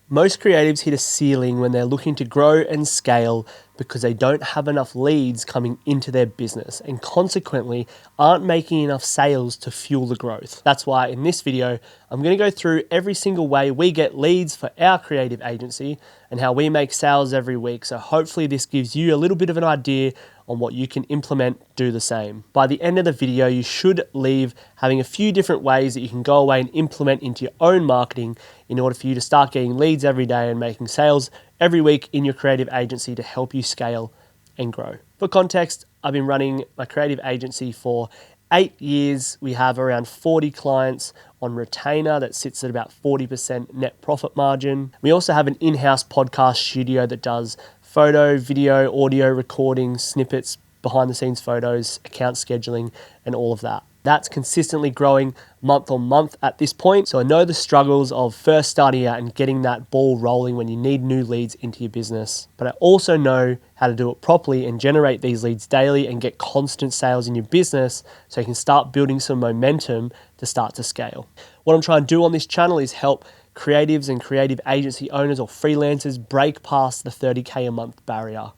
Most creatives hit a ceiling when they're looking to grow and scale because they don't have enough leads coming into their business and consequently aren't making enough sales to fuel the growth. That's why in this video, I'm going to go through every single way we get leads for our creative agency and how we make sales every week. So hopefully this gives you a little bit of an idea on what you can implement, do the same. By the end of the video, you should leave having a few different ways that you can go away and implement into your own marketing in order for you to start getting leads every day and making sales every week in your creative agency to help you scale and grow. For context, I've been running my creative agency for 8 years. We have around 40 clients on retainer that sits at about 40% net profit margin. We also have an in-house podcast studio that does photo, video, audio recording, snippets, behind the scenes photos, account scheduling, and all of that. That's consistently growing month on month at this point. So I know the struggles of first starting out and getting that ball rolling when you need new leads into your business. But I also know how to do it properly and generate these leads daily and get constant sales in your business so you can start building some momentum to start to scale. What I'm trying to do on this channel is help creatives and creative agency owners or freelancers break past the 30K a month barrier.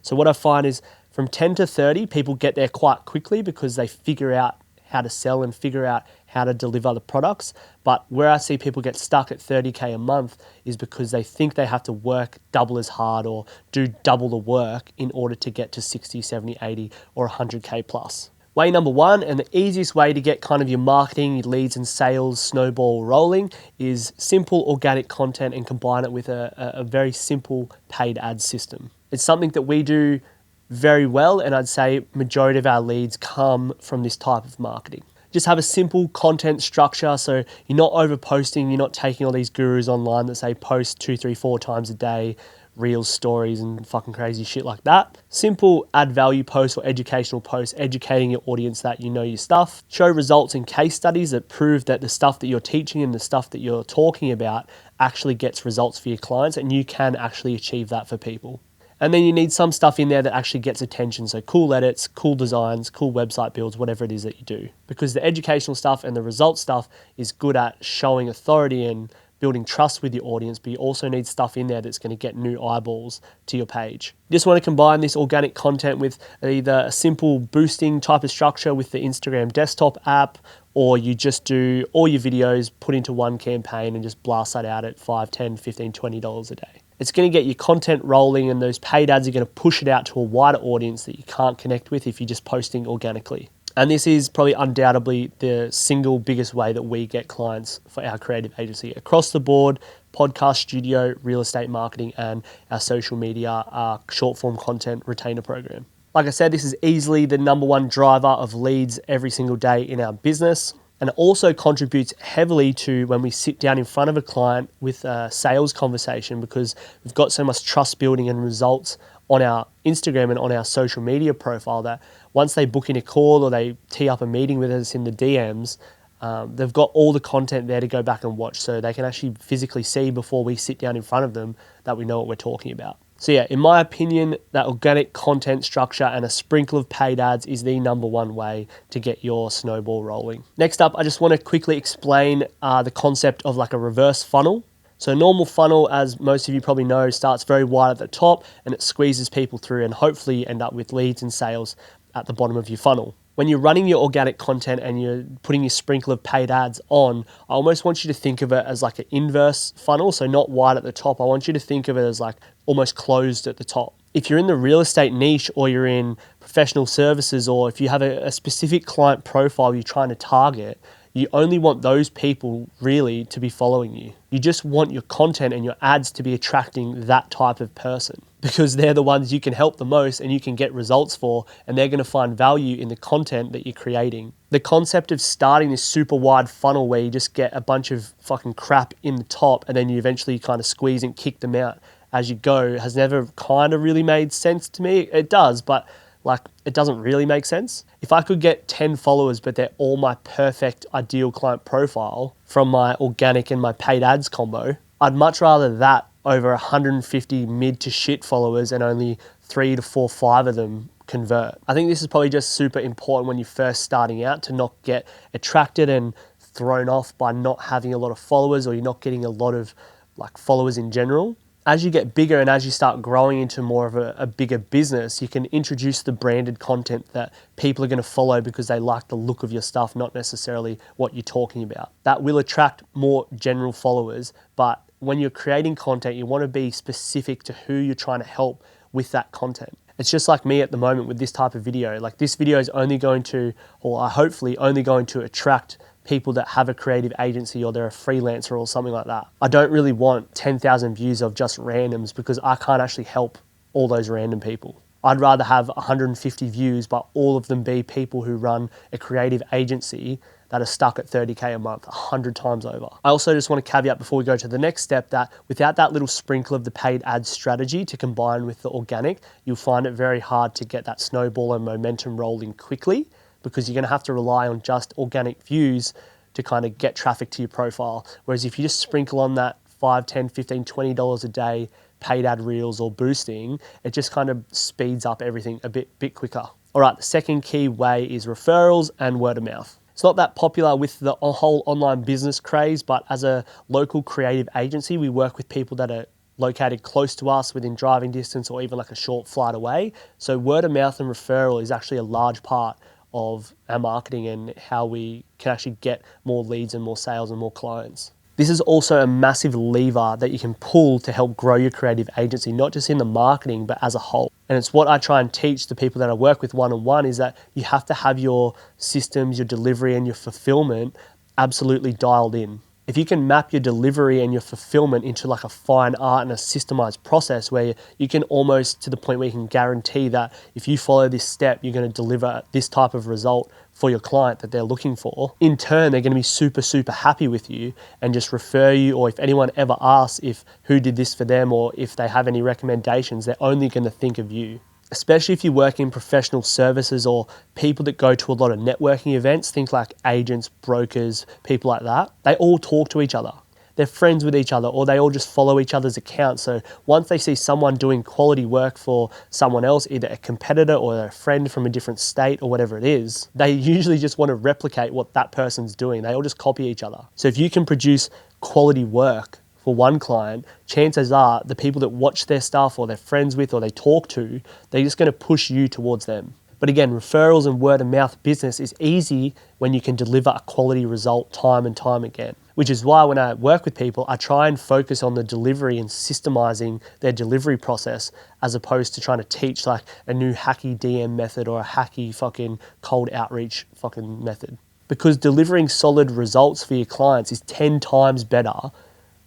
So what I find is from 10 to 30, people get there quite quickly because they figure out how to sell and figure out how to deliver the products. But where I see people get stuck at 30K a month is because they think they have to work double as hard or do double the work in order to get to 60, 70, 80 or 100K plus. Way number one, and the easiest way to get kind of your marketing, your leads and sales snowball rolling is simple organic content and combine it with a very simple paid ad system. It's something that we do very well, and I'd say majority of our leads come from this type of marketing. Just have a simple content structure so you're not over posting, you're not taking all these gurus online that say post 2, 3, 4 times a day, reels, stories and fucking crazy shit like that. Simple add value posts or educational posts, educating your audience that you know your stuff. Show results and case studies that prove that the stuff that you're teaching and the stuff that you're talking about actually gets results for your clients and you can actually achieve that for people. And then you need some stuff in there that actually gets attention. So cool edits, cool designs, cool website builds, whatever it is that you do. Because the educational stuff and the results stuff is good at showing authority and building trust with your audience, but you also need stuff in there that's going to get new eyeballs to your page. You just want to combine this organic content with either a simple boosting type of structure with the Instagram desktop app, or you just do all your videos put into one campaign and just blast that out at $5, $10, $15, $20 a day. It's going to get your content rolling and those paid ads are going to push it out to a wider audience that you can't connect with if you're just posting organically. And this is probably undoubtedly the single biggest way that we get clients for our creative agency. Across the board, podcast studio, real estate marketing, and our social media short form content retainer program. Like I said, this is easily the number one driver of leads every single day in our business. And it also contributes heavily to when we sit down in front of a client with a sales conversation because we've got so much trust building and results on our Instagram and on our social media profile that once they book in a call or they tee up a meeting with us in the DMs, they've got all the content there to go back and watch so they can actually physically see before we sit down in front of them that we know what we're talking about. So yeah, in my opinion, that organic content structure and a sprinkle of paid ads is the number one way to get your snowball rolling. Next up, I just want to quickly explain the concept of like a reverse funnel. So a normal funnel, as most of you probably know, starts very wide at the top and it squeezes people through and hopefully you end up with leads and sales at the bottom of your funnel. When you're running your organic content and you're putting your sprinkle of paid ads on, I almost want you to think of it as like an inverse funnel, so not wide at the top. I want you to think of it as like almost closed at the top. If you're in the real estate niche or you're in professional services or if you have a specific client profile you're trying to target, you only want those people really to be following you. You just want your content and your ads to be attracting that type of person because they're the ones you can help the most and you can get results for and they're going to find value in the content that you're creating. The concept of starting this super wide funnel where you just get a bunch of fucking crap in the top and then you eventually kind of squeeze and kick them out as you go has never kind of really made sense to me. It does, but like it doesn't really make sense. If I could get 10 followers, but they're all my perfect ideal client profile from my organic and my paid ads combo, I'd much rather that over 150 mid to shit followers and only 3 to 4, 5 of them convert. I think this is probably just super important when you're first starting out to not get attracted and thrown off by not having a lot of followers or you're not getting a lot of like followers in general. As you get bigger and as you start growing into more of a bigger business, you can introduce the branded content that people are going to follow because they like the look of your stuff, not necessarily what you're talking about. That will attract more general followers, but when you're creating content, you want to be specific to who you're trying to help with that content. It's just like me at the moment with this type of video. Like this video is only going to, or hopefully only going to attract people that have a creative agency or they're a freelancer or something like that. I don't really want 10,000 views of just randoms because I can't actually help all those random people. I'd rather have 150 views, but all of them be people who run a creative agency that are stuck at 30K a month 100 times over. I also just want to caveat before we go to the next step that without that little sprinkle of the paid ads strategy to combine with the organic, you'll find it very hard to get that snowball and momentum rolling quickly, because you're going to have to rely on just organic views to kind of get traffic to your profile. Whereas if you just sprinkle on that $5, $10, $15, $20 a day paid ad reels or boosting, it just kind of speeds up everything a bit quicker. All right, the second key way is referrals and word of mouth. It's not that popular with the whole online business craze, but as a local creative agency, we work with people that are located close to us within driving distance or even like a short flight away. So word of mouth and referral is actually a large part of our marketing and how we can actually get more leads and more sales and more clients. This is also a massive lever that you can pull to help grow your creative agency, not just in the marketing, but as a whole. And it's what I try and teach the people that I work with one-on-one is that you have to have your systems, your delivery and your fulfillment absolutely dialed in. If you can map your delivery and your fulfillment into like a fine art and a systemized process where you can almost to the point where you can guarantee that if you follow this step, you're going to deliver this type of result for your client that they're looking for. In turn, they're going to be super, super happy with you and just refer you, or if anyone ever asks if who did this for them or if they have any recommendations, they're only going to think of you. Especially if you work in professional services or people that go to a lot of networking events, things like agents, brokers, people like that, they all talk to each other. They're friends with each other or they all just follow each other's accounts. So once they see someone doing quality work for someone else, either a competitor or a friend from a different state or whatever it is, they usually just want to replicate what that person's doing. They all just copy each other. So if you can produce quality work for one client, chances are the people that watch their stuff or they're friends with or they talk to, they're just going to push you towards them. But again, referrals and word of mouth business is easy when you can deliver a quality result time and time again, which is why when I work with people, I try and focus on the delivery and systemizing their delivery process as opposed to trying to teach like a new hacky DM method or a hacky fucking cold outreach fucking method. Because delivering solid results for your clients is 10 times better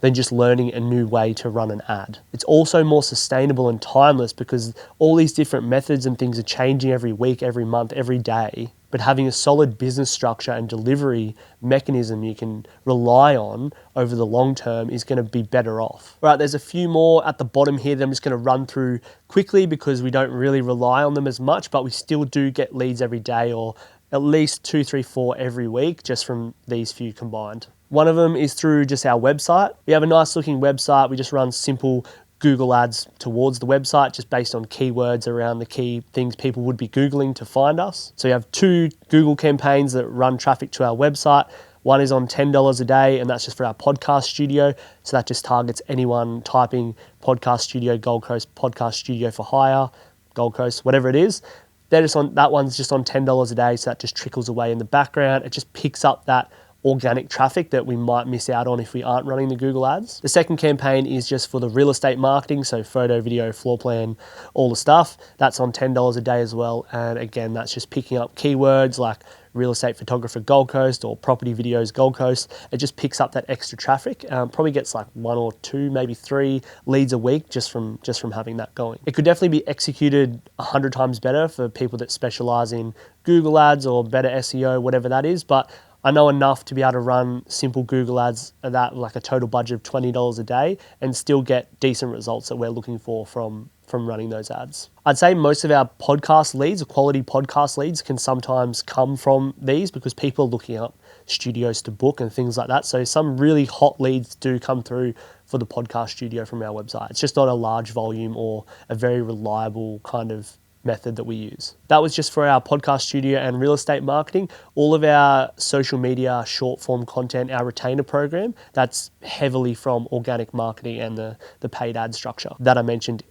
than just learning a new way to run an ad. It's also more sustainable and timeless because all these different methods and things are changing every week, every month, every day. But having a solid business structure and delivery mechanism you can rely on over the long term is going to be better off. All right, there's a few more at the bottom here that I'm just going to run through quickly because we don't really rely on them as much, but we still do get leads every day or at least 2, 3, 4 every week just from these few combined. One of them is through just our website. We have a nice looking website. We just run simple Google ads towards the website just based on keywords around the key things people would be Googling to find us. So you have 2 Google campaigns that run traffic to our website. One is on $10 a day and that's just for our podcast studio. So that just targets anyone typing podcast studio, Gold Coast, podcast studio for hire, Gold Coast, whatever it is. They're just on, that one's just on $10 a day. So that just trickles away in the background. It just picks up that organic traffic that we might miss out on if we aren't running the Google ads. The second campaign is just for the real estate marketing, so photo, video, floor plan, all the stuff. That's on $10 a day as well. And again, that's just picking up keywords like real estate photographer Gold Coast or property videos Gold Coast. It just picks up that extra traffic. Probably gets like 1 or 2, maybe 3 leads a week just from having that going. It could definitely be executed 100 times better for people that specialize in Google ads or better SEO, whatever that is. But I know enough to be able to run simple Google ads at that, like a total budget of $20 a day and still get decent results that we're looking for from running those ads. I'd say most of our podcast leads, or quality podcast leads, can sometimes come from these because people are looking up studios to book and things like that. So some really hot leads do come through for the podcast studio from our website. It's just not a large volume or a very reliable kind of method that we use. That was just for our podcast studio and real estate marketing. All of our social media short form content, our retainer program, that's heavily from organic marketing and the paid ad structure that I mentioned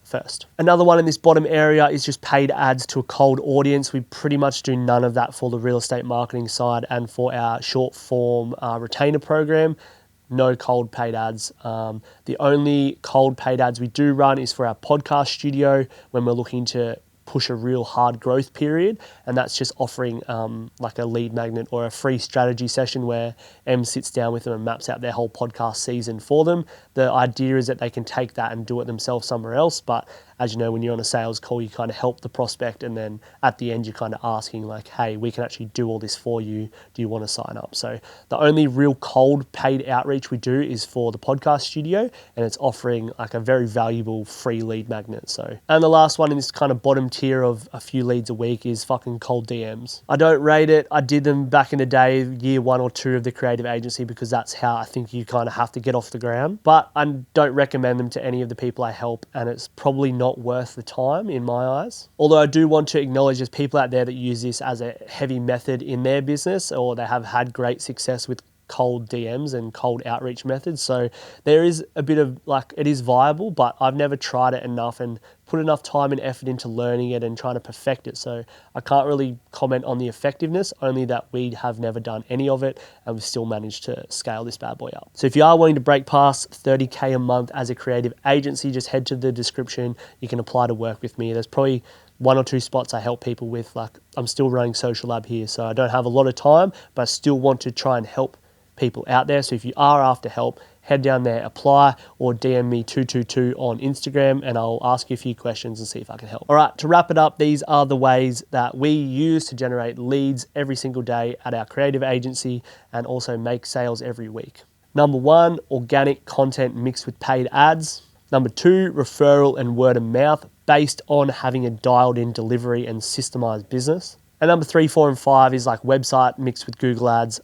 first. Another one in this bottom area is just paid ads to a cold audience. We pretty much do none of that for the real estate marketing side, and for our short form retainer program, no cold paid ads. The only cold paid ads we do run is for our podcast studio when we're looking to push a real hard growth period, and that's just offering like a lead magnet or a free strategy session where Em sits down with them and maps out their whole podcast season for them. The idea is that they can take that and do it themselves somewhere else, but as you know, when you're on a sales call, you kind of help the prospect, and then at the end you're kind of asking like, hey, we can actually do all this for you. Do you want to sign up? So the only real cold paid outreach we do is for the podcast studio, and it's offering like a very valuable free lead magnet. So, and the last one in this kind of bottom tier of a few leads a week is fucking cold DMs. I don't rate it. I did them back in the day, year 1 or 2 of the creative agency, because that's how I think you kind of have to get off the ground. But I don't recommend them to any of the people I help, and it's probably not worth the time in my eyes. Although I do want to acknowledge there's people out there that use this as a heavy method in their business, or they have had great success with cold DMs and cold outreach methods. So there is a bit of like, it is viable, but I've never tried it enough and put enough time and effort into learning it and trying to perfect it. So I can't really comment on the effectiveness, only that we have never done any of it and we've still managed to scale this bad boy up. So if you are wanting to break past 30K a month as a creative agency, just head to the description. You can apply to work with me. There's probably 1 or 2 spots I help people with. Like, I'm still running Social Lab here, so I don't have a lot of time, but I still want to try and help people out there. So if you are after help, head down there, apply, or DM me 222 on Instagram, and I'll ask you a few questions and see if I can help. All right, to wrap it up, these are the ways that we use to generate leads every single day at our creative agency and also make sales every week. Number 1, organic content mixed with paid ads. Number 2, referral and word of mouth based on having a dialed in delivery and systemized business. And number 3, 4, and 5 is like website mixed with Google ads,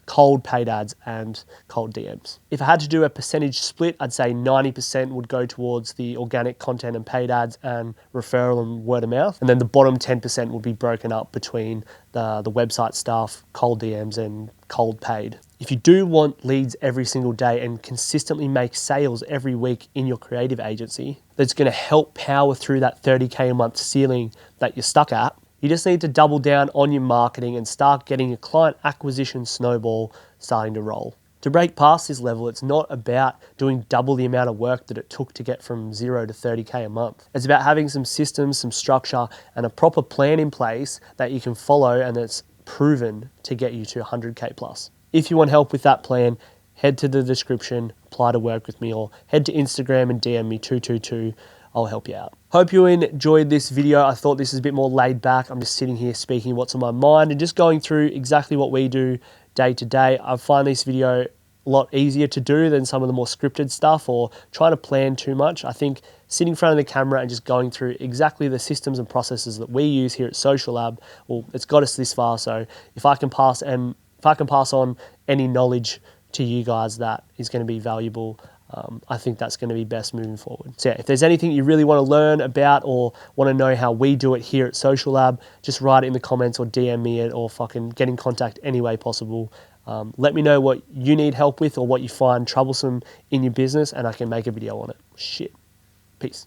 cold paid ads, and cold DMs. If I had to do a percentage split, I'd say 90% would go towards the organic content and paid ads and referral and word of mouth. And then the bottom 10% would be broken up between the website stuff, cold DMs, and cold paid. If you do want leads every single day and consistently make sales every week in your creative agency, that's going to help power through that 30K a month ceiling that you're stuck at, you just need to double down on your marketing and start getting a client acquisition snowball starting to roll. To break past this level, it's not about doing double the amount of work that it took to get from 0 to 30K a month. It's about having some systems, some structure, and a proper plan in place that you can follow and that's proven to get you to 100K plus. If you want help with that plan, head to the description, apply to work with me, or head to Instagram and DM me 222. I'll help you out. Hope you enjoyed this video. I thought this is a bit more laid back. I'm just sitting here speaking what's on my mind and just going through exactly what we do day to day. I find this video a lot easier to do than some of the more scripted stuff or trying to plan too much. I think sitting in front of the camera and just going through exactly the systems and processes that we use here at Social Lab, well, it's got us this far. So if I can pass on any knowledge to you guys that is going to be valuable, I think that's going to be best moving forward. So yeah, if there's anything you really want to learn about or want to know how we do it here at Social Lab, just write it in the comments or DM me it or fucking get in contact any way possible. Let me know what you need help with or what you find troublesome in your business and I can make a video on it. Shit. Peace.